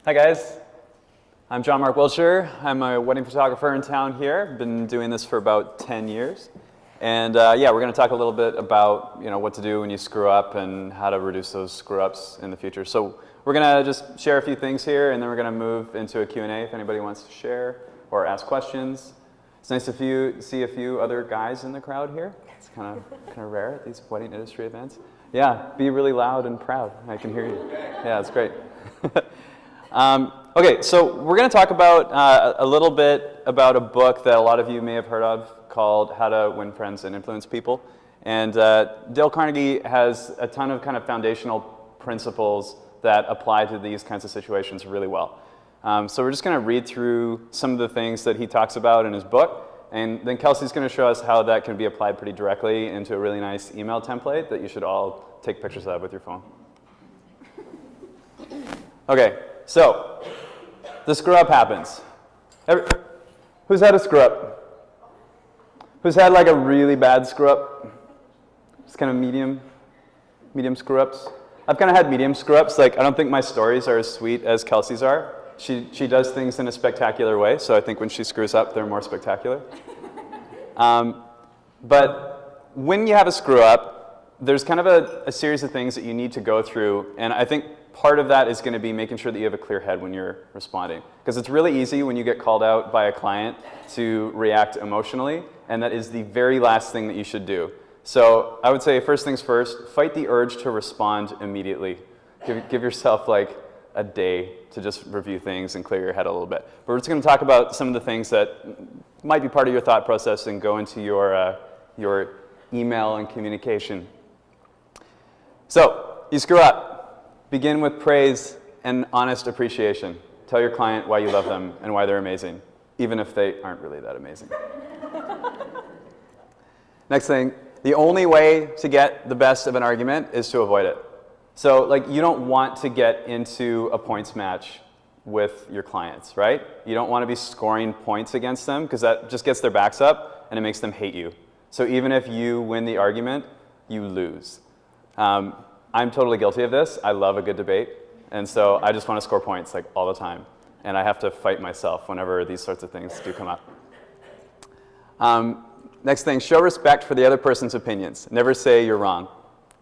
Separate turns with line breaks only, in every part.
Hi guys, I'm Jon-Mark Wiltshire. I'm a wedding photographer in town here. Been doing this for about 10 years. And yeah, we're going to talk a little bit about what to do when you screw up and how to reduce those screw-ups in the future. So we're going to just share a few things here, and then we're going to move into a Q&A if anybody wants to share or ask questions. It's nice to see a few other guys in the crowd here. It's kind of rare at these wedding industry events. Yeah, be really loud and proud. I can hear you. Yeah, it's great. Okay, so we're going to talk about a little bit about a book that a lot of you may have heard of called How to Win Friends and Influence People. And Dale Carnegie has a ton of kind of foundational principles that apply to these kinds of situations really well. So we're just going to read through some of the things that he talks about in his book, and then Kelsey's going to show us how that can be applied pretty directly into a really nice email template that you should all take pictures of with your phone. Okay. So, the screw up happens. Who's had a screw up? Who's had like a really bad screw up? Just kind of medium screw ups. I've kind of had medium screw ups. Like, I don't think my stories are as sweet as Kelsey's are. She does things in a spectacular way, so I think when she screws up, they're more spectacular. But when you have a screw up, there's kind of a series of things that you need to go through, and I think part of that is going to be making sure that you have a clear head when you're responding. Because it's really easy when you get called out by a client to react emotionally, and that is the very last thing that you should do. So I would say first things first, fight the urge to respond immediately. Give yourself like a day to just review things and clear your head a little bit. But we're just going to talk about some of the things that might be part of your thought process and go into your email and communication. So you screw up. Begin with praise and honest appreciation. Tell your client why you love them and why they're amazing, even if they aren't really that amazing. Next thing, the only way to get the best of an argument is to avoid it. So like you don't want to get into a points match with your clients, right? You don't want to be scoring points against them because that just gets their backs up and it makes them hate you. So even if you win the argument, you lose. I'm totally guilty of this. I love a good debate. And so I just want to score points like all the time. And I have to fight myself whenever these sorts of things do come up. Next thing, show respect for the other person's opinions. Never say you're wrong.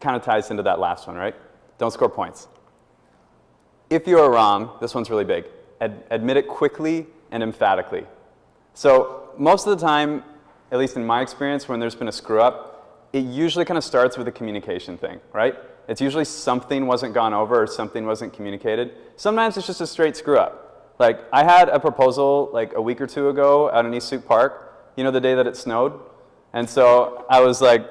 Kind of ties into that last one, right? Don't score points. If you are wrong, this one's really big. Admit it quickly and emphatically. So most of the time, at least in my experience, when there's been a screw up, it usually kind of starts with a communication thing, right? It's usually something wasn't gone over or something wasn't communicated. Sometimes it's just a straight screw up. Like I had a proposal like a week or two ago out in East Sioux Park, the day that it snowed. And so I was like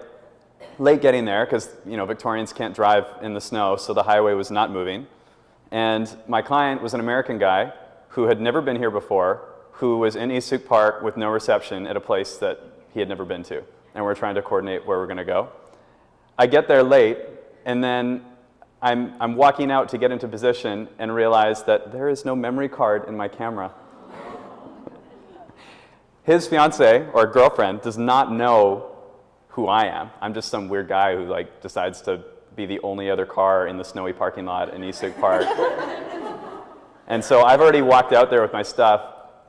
late getting there because Victorians can't drive in the snow, so the highway was not moving. And my client was an American guy who had never been here before, who was in East Sioux Park with no reception at a place that he had never been to. And we're trying to coordinate where we're going to go. I get there late, and then I'm walking out to get into position and realize that there is no memory card in my camera. His fiance or girlfriend does not know who I am. I'm just some weird guy who like decides to be the only other car in the snowy parking lot in East Sioux Park. And so I've already walked out there with my stuff,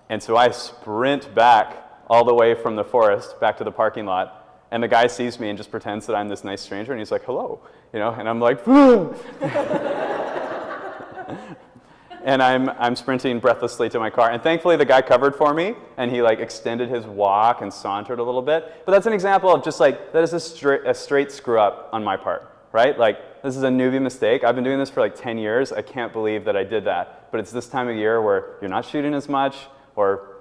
and so I sprint back all the way from the forest back to the parking lot. And the guy sees me and just pretends that I'm this nice stranger, and he's like, hello, and I'm like, and I'm sprinting breathlessly to my car. And thankfully, the guy covered for me, and he like extended his walk and sauntered a little bit. But that's an example of just like, that is a straight screw up on my part, right? Like, this is a newbie mistake. I've been doing this for like 10 years. I can't believe that I did that. But it's this time of year where you're not shooting as much, or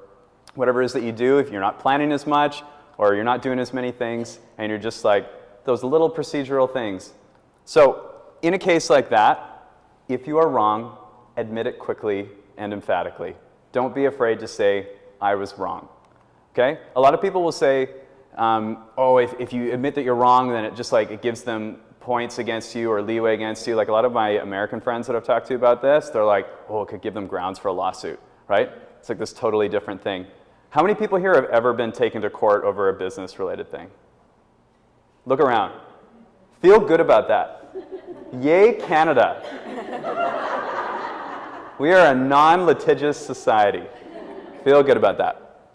whatever it is that you do, if you're not planning as much, or you're not doing as many things, and you're just like those little procedural things. So in a case like that, if you are wrong, admit it quickly and emphatically. Don't be afraid to say, I was wrong. Okay? A lot of people will say, if you admit that you're wrong, then it just like, it gives them points against you or leeway against you. Like a lot of my American friends that I've talked to about this, they're like, it could give them grounds for a lawsuit, right? It's like this totally different thing. How many people here have ever been taken to court over a business-related thing? Look around. Feel good about that. Yay, Canada. We are a non-litigious society. Feel good about that.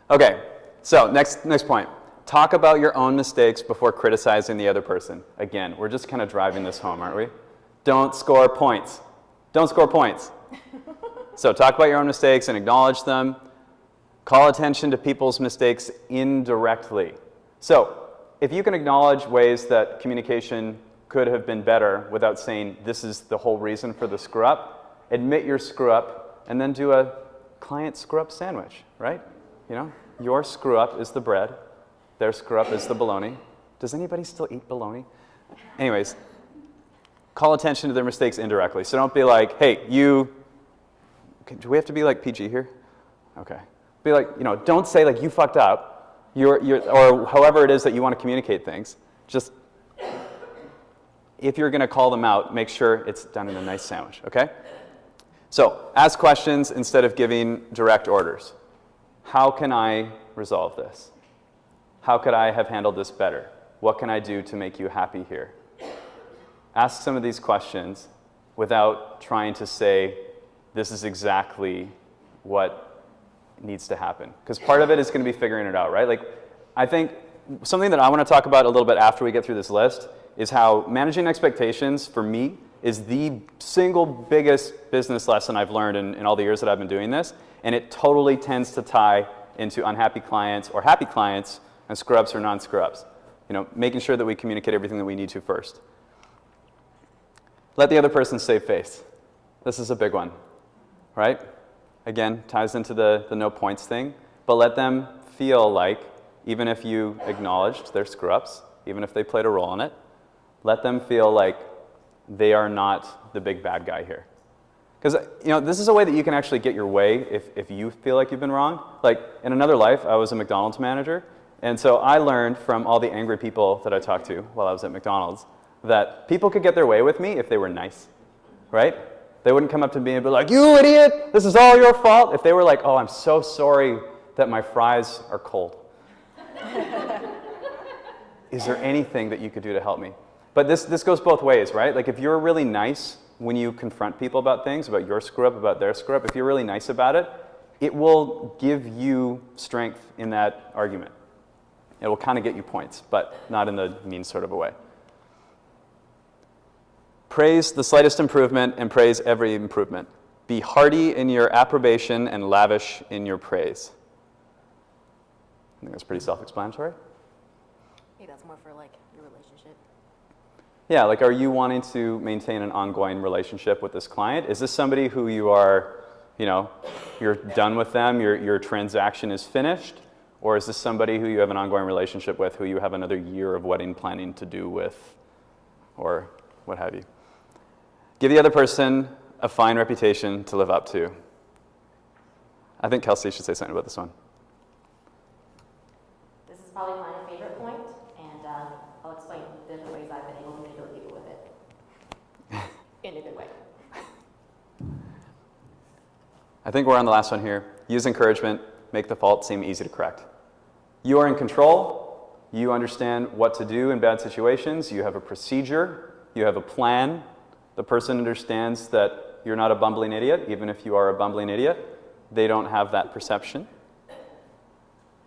Okay, so next point. Talk about your own mistakes before criticizing the other person. Again, we're just kind of driving this home, aren't we? Don't score points. Don't score points. So talk about your own mistakes and acknowledge them. Call attention to people's mistakes indirectly. So if you can acknowledge ways that communication could have been better without saying this is the whole reason for the screw up, admit your screw up, and then do a client screw up sandwich, right? You know, your screw up is the bread, their screw up is the bologna. Does anybody still eat bologna? Anyways, call attention to their mistakes indirectly. So don't be like, hey, you, okay, do we have to be like PG here? Okay. Be like, you know, don't say like you fucked up, or however it is that you want to communicate things. Just, if you're going to call them out, make sure it's done in a nice sandwich, okay? So ask questions instead of giving direct orders. How can I resolve this? How could I have handled this better? What can I do to make you happy here? Ask some of these questions without trying to say, this is exactly what needs to happen. Because part of it is going to be figuring it out, right? Like, I think something that I want to talk about a little bit after we get through this list is how managing expectations, for me, is the single biggest business lesson I've learned in all the years that I've been doing this. And it totally tends to tie into unhappy clients or happy clients and screw-ups or non-screw-ups. You know, making sure that we communicate everything that we need to first. Let the other person save face. This is a big one, right? Again, ties into the no points thing, but let them feel like, even if you acknowledged their screw-ups, even if they played a role in it, let them feel like they are not the big bad guy here. Because, you know, this is a way that you can actually get your way if you feel like you've been wrong. Like, in another life, I was a McDonald's manager, and so I learned from all the angry people that I talked to while I was at McDonald's that people could get their way with me if they were nice, right? They wouldn't come up to me and be like, you idiot, this is all your fault. If they were like, oh, I'm so sorry that my fries are cold. Is there anything that you could do to help me? But this goes both ways, right? Like, if you're really nice when you confront people about things, about your screw up, about their screw up, if you're really nice about it, it will give you strength in that argument. It will kind of get you points, but not in the mean sort of a way. Praise the slightest improvement and praise every improvement. Be hearty in your approbation and lavish in your praise. I think that's pretty self-explanatory.
Maybe that's more for like your relationship.
Yeah, like, are you wanting to maintain an ongoing relationship with this client? Is this somebody who you are, you know, you're done with them, your transaction is finished? Or is this somebody who you have an ongoing relationship with, who you have another year of wedding planning to do with, or what have you? Give the other person a fine reputation to live up to. I think Kelsey should say something about this one.
This is probably my favorite point, and I'll explain the different ways I've been able to manipulate people with it in a good way.
I think we're on the last one here. Use encouragement, make the fault seem easy to correct. You are in control. You understand what to do in bad situations. You have a procedure. You have a plan. The person understands that you're not a bumbling idiot, even if you are a bumbling idiot. They don't have that perception.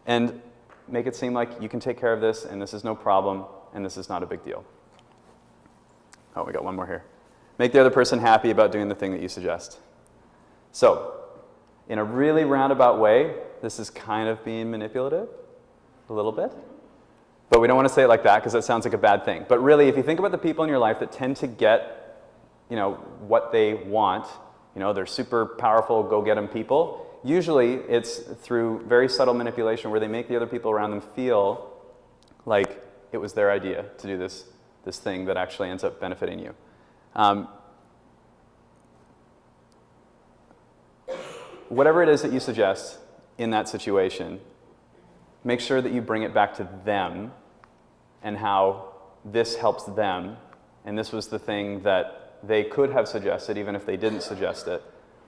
And make it seem like you can take care of this, and this is no problem, and this is not a big deal. Oh, we got one more here. Make the other person happy about doing the thing that you suggest. So, in a really roundabout way, this is kind of being manipulative, a little bit. But we don't want to say it like that because that sounds like a bad thing. But really, if you think about the people in your life that tend to get, you know, what they want, you know, they're super powerful, go-get-em people, usually it's through very subtle manipulation where they make the other people around them feel like it was their idea to do this thing that actually ends up benefiting you. Whatever it is that you suggest in that situation, make sure that you bring it back to them and how this helps them. And this was the thing that they could have suggested even if they didn't suggest it.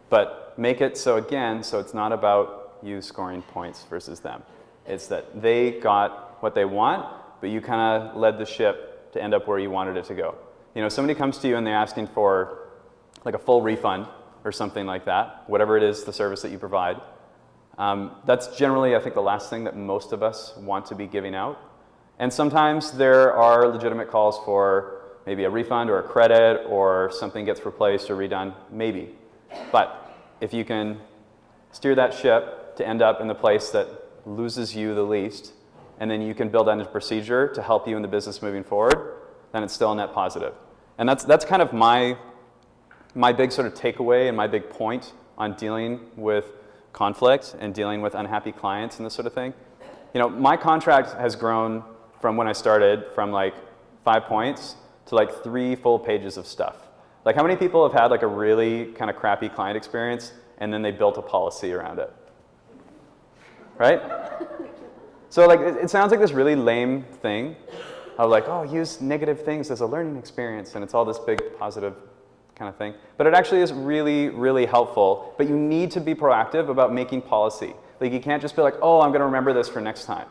But make it so, again, so it's not about you scoring points versus them. It's that they got what they want, but you kind of led the ship to end up where you wanted it to go. You know, somebody comes to you and they're asking for like a full refund or something like that, whatever it is, the service that you provide. That's generally, I think, the last thing that most of us want to be giving out. And sometimes there are legitimate calls for maybe a refund or a credit or something gets replaced or redone, maybe. But if you can steer that ship to end up in the place that loses you the least, and then you can build out a procedure to help you in the business moving forward, then it's still a net positive. And that's kind of my big sort of takeaway and my big point on dealing with conflict and dealing with unhappy clients and this sort of thing. You know, my contract has grown from when I started from like 5 points to like 3 full pages of stuff. Like, how many people have had like a really kind of crappy client experience and then they built a policy around it? Right? So like, it sounds like this really lame thing of like, oh, use negative things as a learning experience, and it's all this big positive kind of thing. But it actually is really, really helpful. But you need to be proactive about making policy. Like, you can't just be like, oh, I'm going to remember this for next time.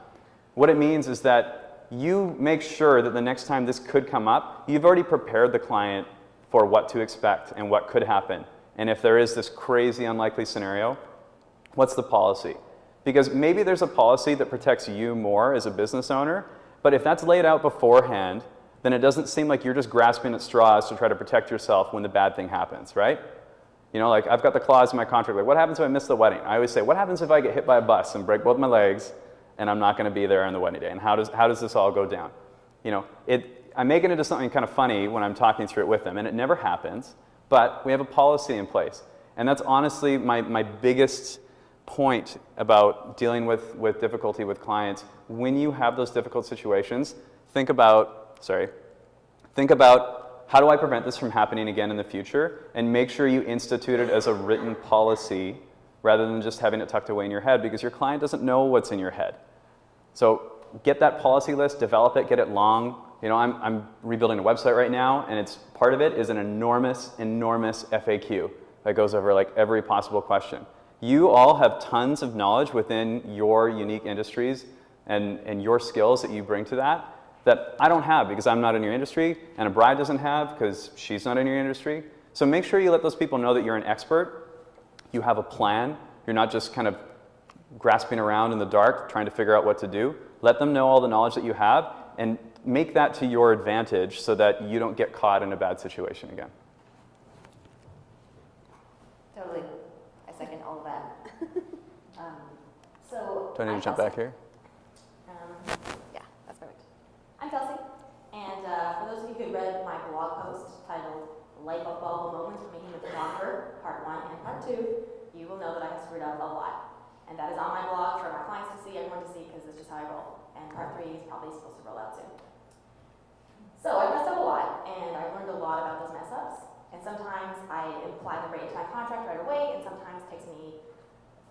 What it means is that you make sure that the next time this could come up, you've already prepared the client for what to expect and what could happen. And if there is this crazy unlikely scenario, what's the policy? Because maybe there's a policy that protects you more as a business owner, but if that's laid out beforehand, then it doesn't seem like you're just grasping at straws to try to protect yourself when the bad thing happens, right? You know, like, I've got the clause in my contract, like, what happens if I miss the wedding? I always say, what happens if I get hit by a bus and break both my legs and I'm not going to be there on the wedding day? And how does this all go down? You know, I make it into something kind of funny when I'm talking through it with them, and it never happens, but we have a policy in place. And that's honestly my biggest point about dealing with difficulty with clients. When you have those difficult situations, think about how do I prevent this from happening again in the future, and make sure you institute it as a written policy rather than just having it tucked away in your head, because your client doesn't know what's in your head. So get that policy list, develop it, get it long. You know, I'm rebuilding a website right now, and part of it is an enormous FAQ that goes over like every possible question. You all have tons of knowledge within your unique industries and your skills that you bring to that I don't have because I'm not in your industry, and a bride doesn't have because she's not in your industry. So make sure you let those people know that you're an expert, you have a plan, you're not just kind of grasping around in the dark trying to figure out what to do. Let them know all the knowledge that you have, and make that to your advantage so that you don't get caught in a bad situation again.
Totally. I second all of that. So
Do I need to jump back here?
Yeah, that's perfect. I'm Kelsey, and for those of you who read my blog post titled Light Bulb Moments for Making a Photographer, Part 1 and Part 2, you will know that I have screwed up a lot. And that is on my blog for my clients to see, everyone to see, because it's just how I roll. And Part 3 is probably supposed to roll out soon. So I messed up a lot, and I learned a lot about those mess ups. And sometimes I imply them right into my contract right away, and sometimes it takes me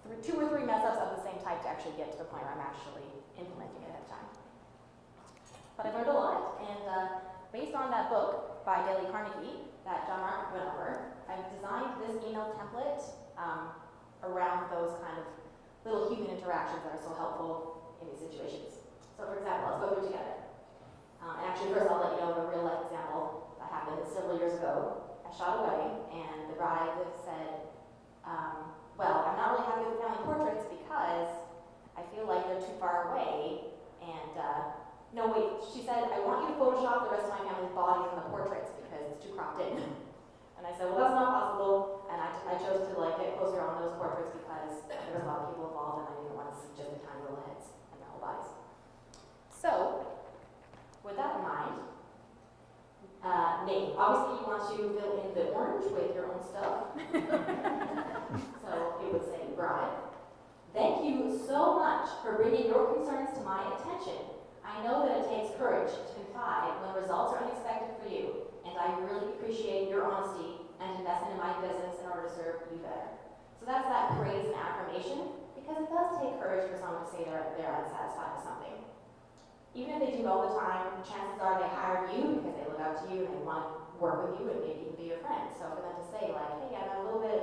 2 or 3 mess ups of the same type to actually get to the point where I'm actually implementing it ahead of time. But I've learned a lot, and based on that book by Dale Carnegie that Jon-Mark went over, I've designed this email template around those kind of little human interactions that are so helpful in these situations. So for example, let's go through together. And actually first I'll let you know of a real life example that happened several years ago. I shot a wedding, and the bride said, well, I'm not really happy with family portraits because I feel like they're too far away, and no wait, she said, I want you to Photoshop the rest of my family's bodies in the portraits because it's too cropped in. And I said, well, that's not possible, and I chose to like get closer on those portraits because there was a lot of people involved, and I didn't want to see just the tiny little heads and their whole bodies. So, with that in mind, name. Obviously, you want to fill in the orange with your own stuff. So it would say, bride, thank you so much for bringing your concerns to my attention. I know that it takes courage to confide when results are unexpected for you, and I really appreciate your honesty and investment in my business in order to serve you better. So that's that praise and affirmation, because it does take courage for someone to say they're unsatisfied with something. Even if they do it all the time, chances are they hired you because they look up to you and they want to work with you and maybe even be your friend. So for them to say like, hey, I'm a little bit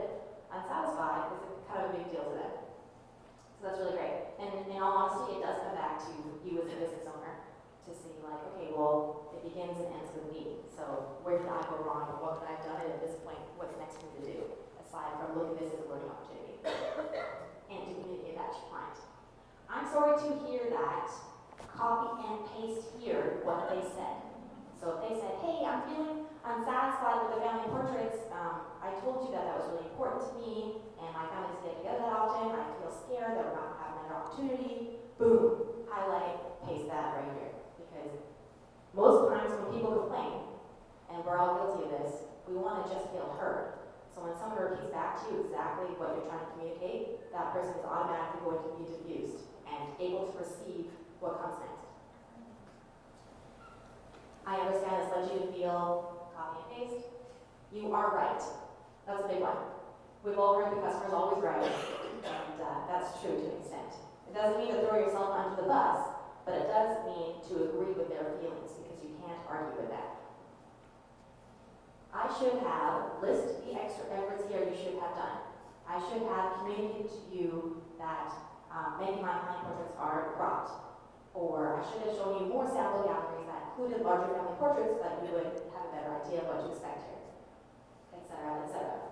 unsatisfied, is kind of a big deal to them. So that's really great. And in all honesty, it does come back to you as a business owner to see like, okay, well, it begins and ends with me. So where did I go wrong? What could I have done? And at this point, what's next for me to do? aside from look at this as a learning opportunity, and to communicate that to your client. I'm sorry to hear that. Copy and paste here what they said. So if they said, hey, I'm feeling unsatisfied with the family portraits, I told you that that was really important to me, and my family doesn't get together that often, I feel scared that we're not going to have another opportunity, boom, highlight, paste that right here. Because most times when people complain, and we're all guilty of this, we want to just feel heard. So when someone repeats back to you exactly what you're trying to communicate, that person is automatically going to be diffused and able to perceive what comes next. I understand this led you to feel copy and paste. You are right. That's a big one. We've all heard the customer's always right, and that's true to an extent. It doesn't mean to throw yourself under the bus, but it does mean to agree with their feelings because you can't argue with that. I should have list the extra efforts here you should have done. I should have communicated to you that maybe my client portraits are cropped, or I should have shown you more sample galleries that included larger family portraits so that you would have a better idea of what to expect here, etc., etc.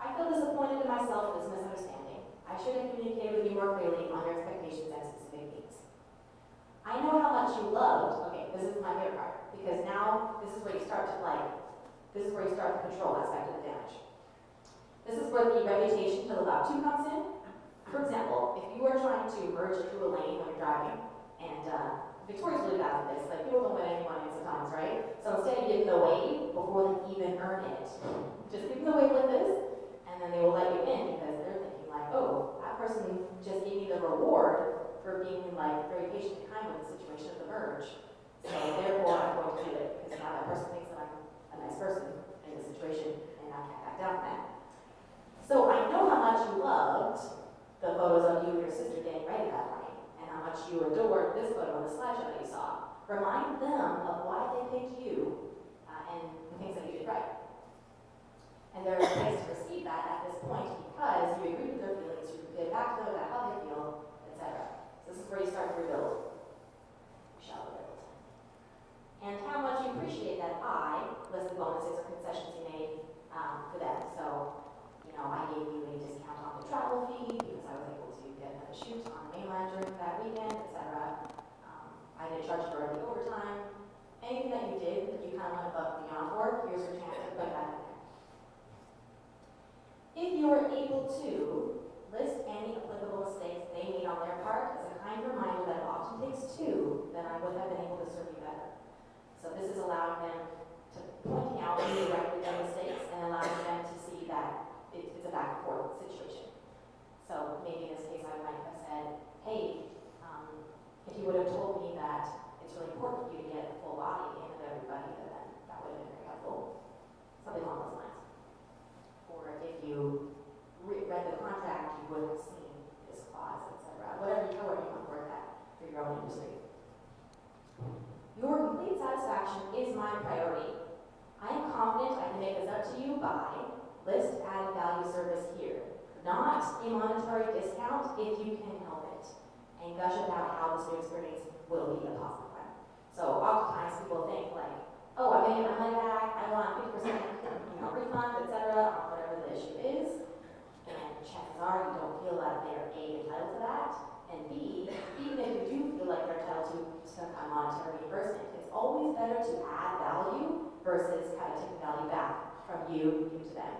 I feel disappointed in myself for this misunderstanding. I should have communicated with you more clearly on your expectations and specific needs. I know how much you loved, okay, this is my favorite part, because now this is where you start to this is where you start the control aspect of the damage. This is where the reputation to the loud two comes in. For example, if you are trying to merge through a lane when you're driving, and Victoria's really bad at this, like people don't let anyone in sometimes, right? So instead of giving the wave before they even earn it, just give them the wave like this, and then they will let you in because they're thinking like, oh, that person just gave me the reward for being like very patient and kind with the situation of the merge. So therefore I'm going to do it because now that person thinks that I'm a nice person in the situation and I can't back down from that. So I know how much you loved the photos of you and your sister getting ready that morning and how much you adored this photo on the slideshow that you saw. Remind them of why they picked you and the things that you did right. And there is a place to receive that at this point because you agree with their feelings, you get back to them about how they feel, etc. So this is where you start to rebuild. We shall rebuild. And how much you appreciate that I listed bonuses or concessions you made for them. So, you know, I gave you a discount on the travel fee because I was able to get another shoot on the mainland during that weekend, etc. I didn't charge for any overtime. Anything that you did that you kind of went above and beyond for, here's your chance to put that in there. If you are able to list any applicable mistakes they made on their part as a kind reminder that it often takes two, then I would have been able to serve you better. So this is allowing them to pointing out directly their mistakes and allowing them to see that it's a back and forth situation. So maybe in this case I might have said, hey, if you would have told me that it's really important for you to get a full body in of everybody, then that would have been very helpful. Something along those lines. Or if you read the contract, you would have seen this clause, etc. However you want to word that for your own industry. Your complete satisfaction is my priority. I am confident I can make this up to you by list added value service here. Not a monetary discount if you can help it. And gush about how this new experience will be a positive one. So oftentimes people think like, oh, I made my money back, I want 50% refund, etc. on whatever the issue is. And chances are you don't feel that they're A, entitled to that, and B, even if you do feel like they're entitled to some kind of monetary reimbursement, it's always better to add value versus kind of taking value back from you to them.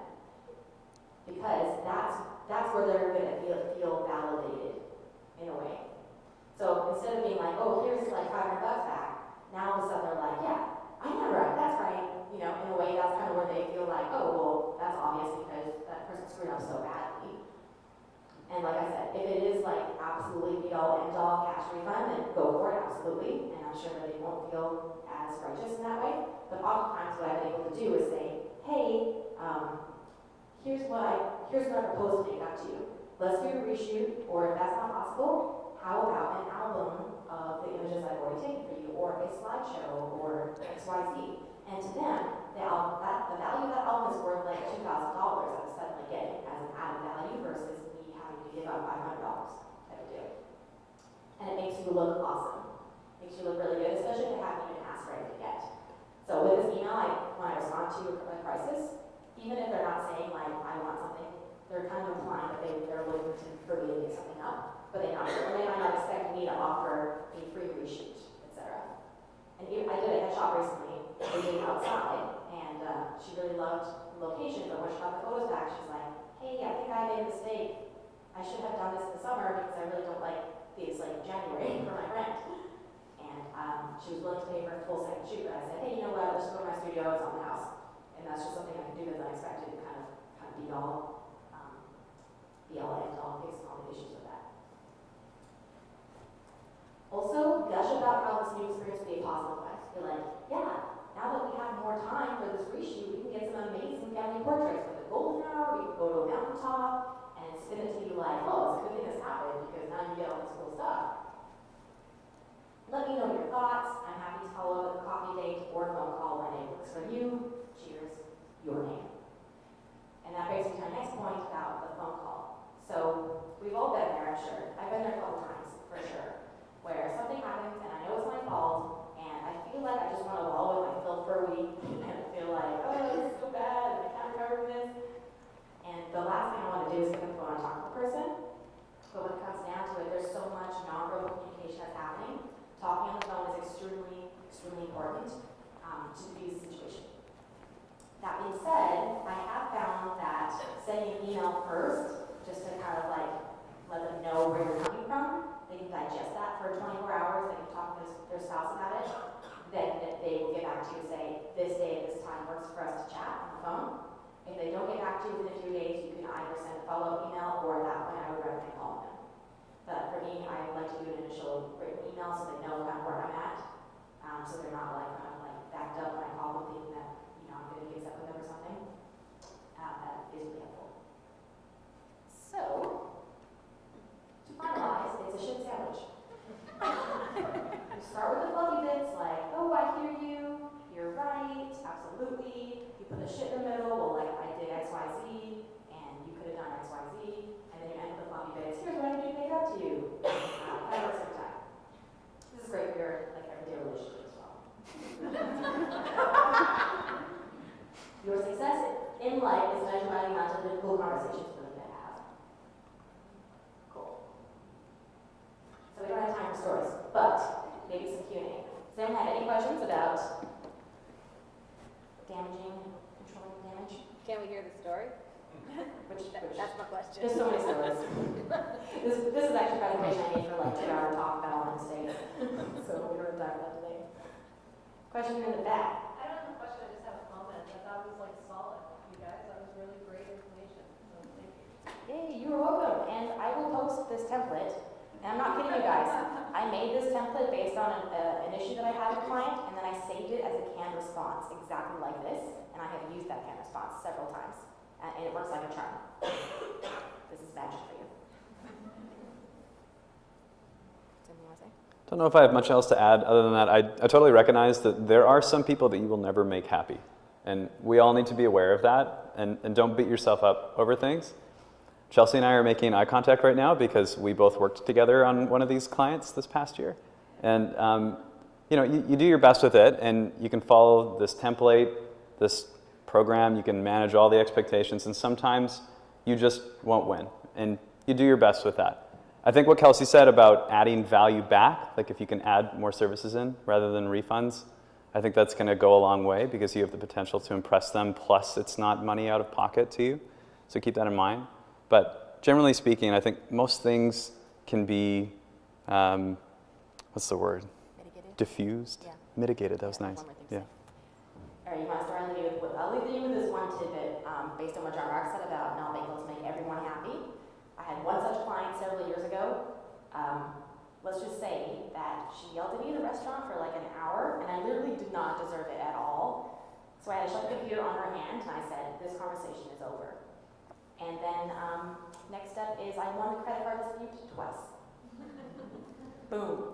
Because that's where they're going to feel validated in a way. So instead of being like, oh, here's like $500 back, now all of a sudden they're like, yeah, I know, right, that's right. You know, in a way, that's kind of where they feel like, oh, well, that's obvious because that person screwed up so badly. And like I said, if it is like absolutely be all end all cash refund, then go for it, absolutely. And I'm sure that they won't feel as righteous in that way. But oftentimes what I've been able to do is say, hey, here's what I propose to make up to you. Let's do a reshoot, or if that's not possible, how about an album of the images I've already taken for you, or a slideshow, or XYZ. And to them, the value of that album is worth like $2,000 I'm suddenly getting as an added value versus me having to give out $500 type of deal. And it makes you look awesome. Makes you look really good, especially if you haven't even asked for anything yet. So with this email, when I respond to a crisis, even if they're not saying like, I want something they're kind of implying that they're looking for me to get something up, but they might not expect me to offer a free reshoot, etc. And I did a headshot recently. We did it outside, and she really loved the location, but when she got the photos back, she's like, hey, I think I made a mistake. I should have done this in the summer because I really don't like these like January for my rent. And she was willing to pay for a full second shoot, but I said, hey, you know what, let's just go to my studio, it's on the house. And that's just something I can do that's unexpected and kind of be all end all, fixing all the issues with that. Also, gush about how this new experience will be a positive way. Be like, yeah, now that we have more time for this reshoot, we can get some amazing family portraits with a golden hour, we can go to a mountaintop, and spin it to you like, oh, it's a good thing this happened because now you get all this cool stuff. Let me know your thoughts. I'm happy to follow up with a coffee date or phone call when it works for you. Cheers, your name. And that brings me to my next point about the phone call. So we've all been there, I'm sure. I've been there a couple times, for sure, where something happens and I know it's my fault, and I feel like I just want to wallow in my filth for a week, and I feel like, oh, this is so bad, and I can't recover from this. And the last thing I want to do is get the phone and talk to the person. But when it comes down to it, there's so much nonverbal communication that's happening. Talking on the phone is extremely, extremely important to diffuse the situation. That being said, I have found that sending an email first, just to kind of like let them know where you're coming from, they can digest that for 24 hours, they can talk to their spouse about it, then they will get back to you and say, this day at this time works for us to chat on the phone. If they don't get back to you within a few days, you can either send a follow-up email, or at that point I would recommend calling them. But for me, I like to do an initial written email so they know kind of where I'm at, so they're not like kind of like backed up when I call them thinking that I'm going to get upset with them or something. That is really helpful. So, to finalize, it's a shit sandwich. You start with the fluffy bits like, oh, I hear you, you're right, absolutely. You put the shit in the middle, well, like I did X, Y, Z, and you could have done X, Y, Z, and then you end with the fluffy bits. Here's what I need to make up to you. That works every time. This is great for your like everyday relationship as well. Your success in life is measured by the amount of difficult conversations you're willing to have. Cool. So we don't have time for stories, but maybe some Q&A. Does anyone have any questions about controlling damage?
Can we hear the story? That's my question.
There's so many stories. this is actually a presentation I made for like 2-hour talk about all my mistakes. So we don't have time for that today. Question in the back.
I don't have a question, I just have a comment. I thought it was like solid, you guys. That was really great information. So thank you.
Hey, you are welcome. And I will post this template. And I'm not kidding you guys. I made this template based on an issue that I had with a client, and then I saved it as a canned response, exactly like this. And I have used that canned response several times. And it works like a charm. This is magic for you. Something you want to say?
Don't know if I have much else to add other than that. I totally recognize that there are some people that you will never make happy. And we all need to be aware of that, and don't beat yourself up over things. Chelsea and I are making eye contact right now because we both worked together on one of these clients this past year. And you do your best with it, and you can follow this template, this program, you can manage all the expectations, and sometimes you just won't win. And you do your best with that. I think what Kelsey said about adding value back, like if you can add more services in rather than refunds, I think that's going to go a long way because you have the potential to impress them, plus it's not money out of pocket to you. So keep that in mind. But generally speaking, I think most things can be, what's the word?
Mitigated?
Diffused?
Yeah.
Mitigated, that was
Yeah,
nice.
one more thing to
Yeah.
say. All right, you want to start? I'll leave you with this one tidbit based on what Jon-Mark said about not being able to make everyone happy. I had one such client several years ago. Let's just say that she yelled at me in the restaurant for like an hour, and I literally did not deserve it at all. So I had to shut the computer on her hand, and I said, this conversation is over. And then next step is I won the credit card dispute twice. Boom.